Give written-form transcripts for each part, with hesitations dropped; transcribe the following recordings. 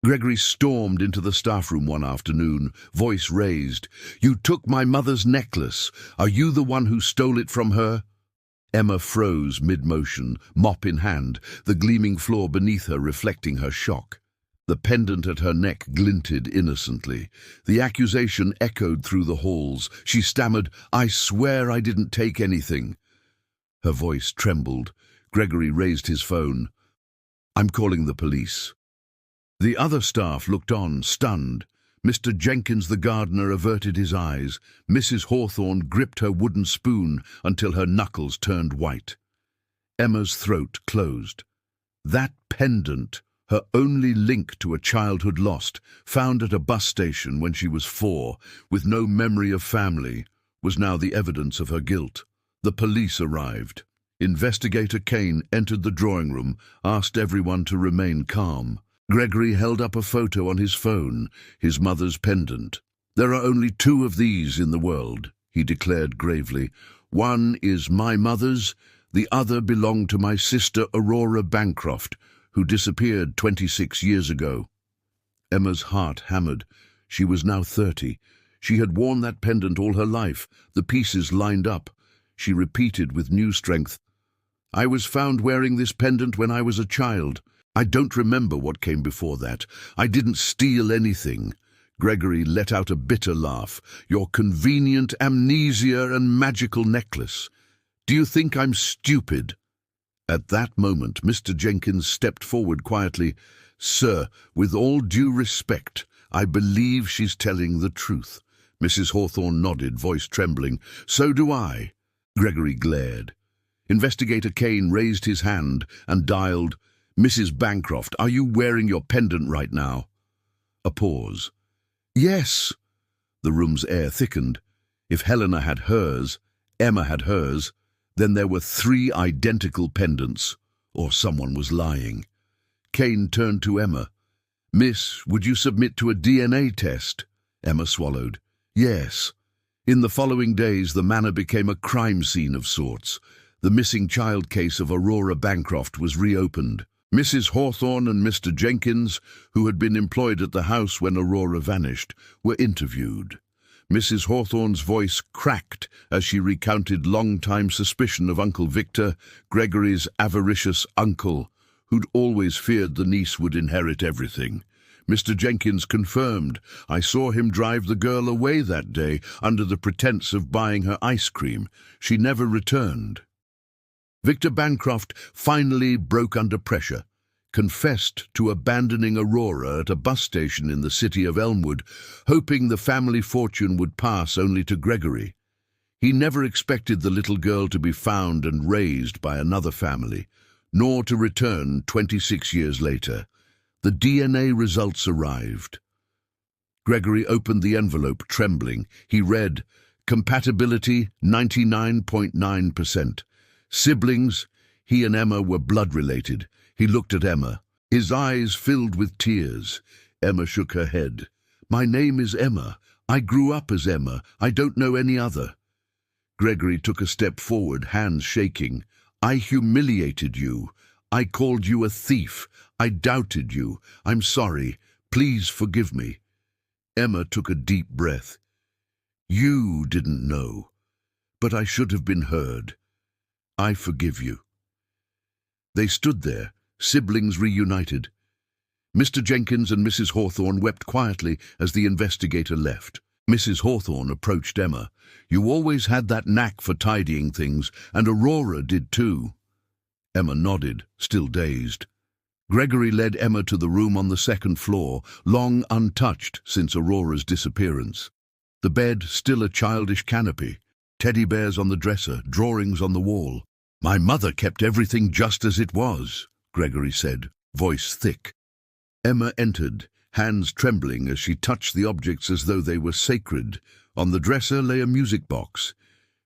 Gregory stormed into the staff room one afternoon, voice raised. "You took my mother's necklace. Are you the one who stole it from her?" Emma froze mid-motion, mop in hand, the gleaming floor beneath her reflecting her shock. The pendant at her neck glinted innocently. The accusation echoed through the halls. She stammered, "I swear I didn't take anything." Her voice trembled. Gregory raised his phone. "I'm calling the police." The other staff looked on, stunned. Mr. Jenkins, the gardener, averted his eyes. Mrs. Hawthorne gripped her wooden spoon until her knuckles turned white. Emma's throat closed. That pendant, her only link to a childhood lost, found at a bus station when she was 4, with no memory of family, was now the evidence of her guilt. The police arrived. Investigator Kane entered the drawing room, asked everyone to remain calm. Gregory held up a photo on his phone, his mother's pendant. "There are only 2 of these in the world," he declared gravely. "One is my mother's, the other belonged to my sister Aurora Bancroft, who disappeared 26 years ago." Emma's heart hammered. She was now 30. She had worn that pendant all her life, the pieces lined up. She repeated with new strength, "I was found wearing this pendant when I was a child. I don't remember what came before that. I didn't steal anything." Gregory let out a bitter laugh. "Your convenient amnesia and magical necklace. Do you think I'm stupid?" At that moment, Mr. Jenkins stepped forward quietly. "Sir, with all due respect, I believe she's telling the truth." Mrs. Hawthorne nodded, voice trembling. "So do I." Gregory glared. Investigator Kane raised his hand and dialed, "Mrs. Bancroft, are you wearing your pendant right now?" A pause. "Yes." The room's air thickened. If Helena had hers, Emma had hers, then there were 3 identical pendants, or someone was lying. Kane turned to Emma. "Miss, would you submit to a DNA test?" Emma swallowed. "Yes." In the following days, the manor became a crime scene of sorts. The missing child case of Aurora Bancroft was reopened. Mrs. Hawthorne and Mr. Jenkins, who had been employed at the house when Aurora vanished, were interviewed. Mrs. Hawthorne's voice cracked as she recounted long-time suspicion of Uncle Victor, Gregory's avaricious uncle, who'd always feared the niece would inherit everything. Mr. Jenkins confirmed, "I saw him drive the girl away that day under the pretense of buying her ice cream. She never returned." Victor Bancroft finally broke under pressure, confessed to abandoning Aurora at a bus station in the city of Elmwood, hoping the family fortune would pass only to Gregory. He never expected the little girl to be found and raised by another family, nor to return 26 years later. The DNA results arrived. Gregory opened the envelope, trembling. He read, "Compatibility 99.9%. Siblings, he and Emma were blood-related." He looked at Emma. His eyes filled with tears. Emma shook her head. "My name is Emma. I grew up as Emma. I don't know any other." Gregory took a step forward, hands shaking. "I humiliated you. I called you a thief. I doubted you. I'm sorry. Please forgive me." Emma took a deep breath. "You didn't know, but I should have been heard. I forgive you." They stood there, siblings reunited. Mr. Jenkins and Mrs. Hawthorne wept quietly as the investigator left. Mrs. Hawthorne approached Emma. "You always had that knack for tidying things, and Aurora did too." Emma nodded, still dazed. Gregory led Emma to the room on the 2nd floor, long untouched since Aurora's disappearance. The bed still a childish canopy. Teddy bears on the dresser, drawings on the wall. "My mother kept everything just as it was," Gregory said, voice thick. Emma entered, hands trembling as she touched the objects as though they were sacred. On the dresser lay a music box.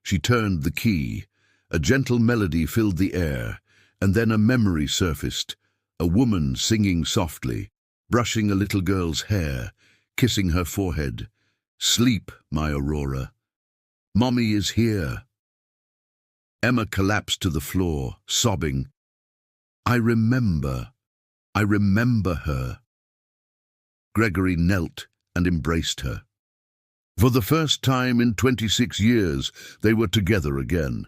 She turned the key. A gentle melody filled the air, and then a memory surfaced. A woman singing softly, brushing a little girl's hair, kissing her forehead. "Sleep, my Aurora. Mommy is here." Emma collapsed to the floor, sobbing. I remember her." Gregory knelt and embraced her. For the first time in 26 years, they were together again.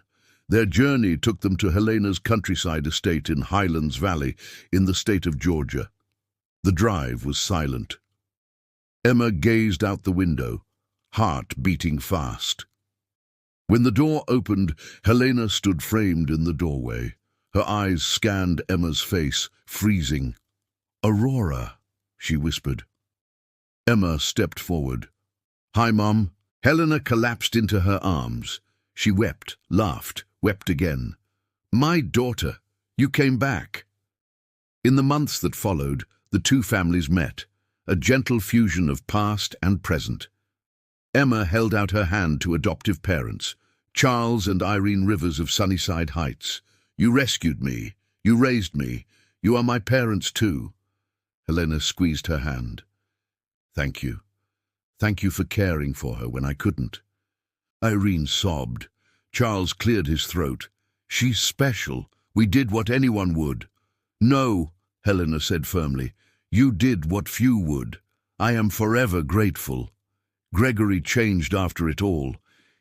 Their journey took them to Helena's countryside estate in Highlands Valley, in the state of Georgia. The drive was silent. Emma gazed out the window, heart beating fast. When the door opened, Helena stood framed in the doorway. Her eyes scanned Emma's face, freezing. "Aurora," she whispered. Emma stepped forward. "Hi, Mom." Helena collapsed into her arms. She wept, laughed, wept again. "My daughter, you came back." In the months that followed, the two families met, a gentle fusion of past and present. Emma held out her hand to adoptive parents, Charles and Irene Rivers of Sunnyside Heights. "You rescued me. You raised me. You are my parents too." Helena squeezed her hand. "Thank you. Thank you for caring for her when I couldn't." Irene sobbed. Charles cleared his throat. "She's special. We did what anyone would." "No," Helena said firmly. "You did what few would. I am forever grateful." Gregory changed after it all.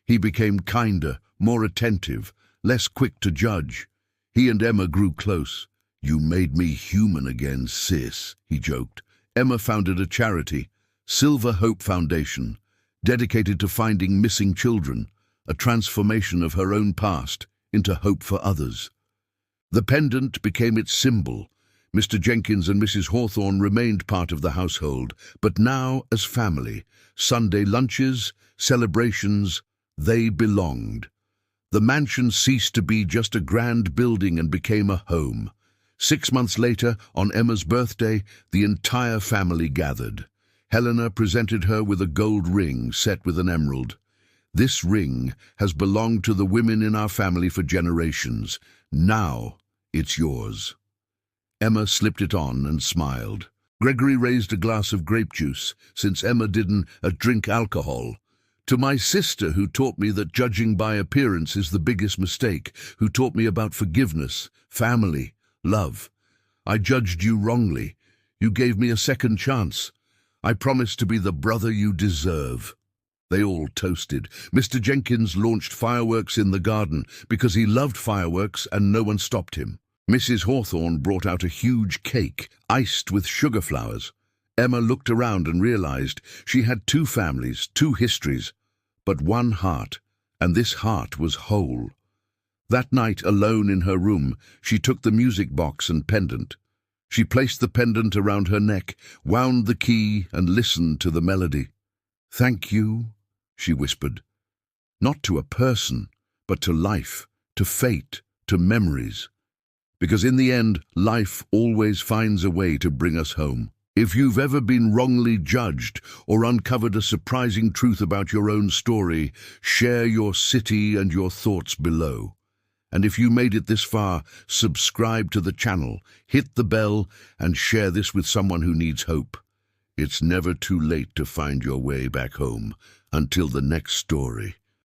He became kinder, more attentive, less quick to judge. He and Emma grew close. "You made me human again, sis," he joked. Emma founded a charity, Silver Hope Foundation, dedicated to finding missing children, a transformation of her own past into hope for others. The pendant became its symbol. Mr. Jenkins and Mrs. Hawthorne remained part of the household, but now as family. Sunday lunches, celebrations, they belonged. The mansion ceased to be just a grand building and became a home. 6 months later, on Emma's birthday, the entire family gathered. Helena presented her with a gold ring set with an emerald. "This ring has belonged to the women in our family for generations. Now it's yours." Emma slipped it on and smiled. Gregory raised a glass of grape juice, since Emma didn't drink alcohol. "To my sister, who taught me that judging by appearance is the biggest mistake, who taught me about forgiveness, family, love. I judged you wrongly. You gave me a second chance. I promise to be the brother you deserve." They all toasted. Mr. Jenkins launched fireworks in the garden because he loved fireworks and no one stopped him. Mrs. Hawthorne brought out a huge cake, iced with sugar flowers. Emma looked around and realized she had two families, two histories, but one heart, and this heart was whole. That night, alone in her room, she took the music box and pendant. She placed the pendant around her neck, wound the key, and listened to the melody. "Thank you," she whispered. "Not to a person, but to life, to fate, to memories. Because in the end, life always finds a way to bring us home. If you've ever been wrongly judged or uncovered a surprising truth about your own story, share your city and your thoughts below. And if you made it this far, subscribe to the channel, hit the bell, and share this with someone who needs hope. It's never too late to find your way back home. Until the next story.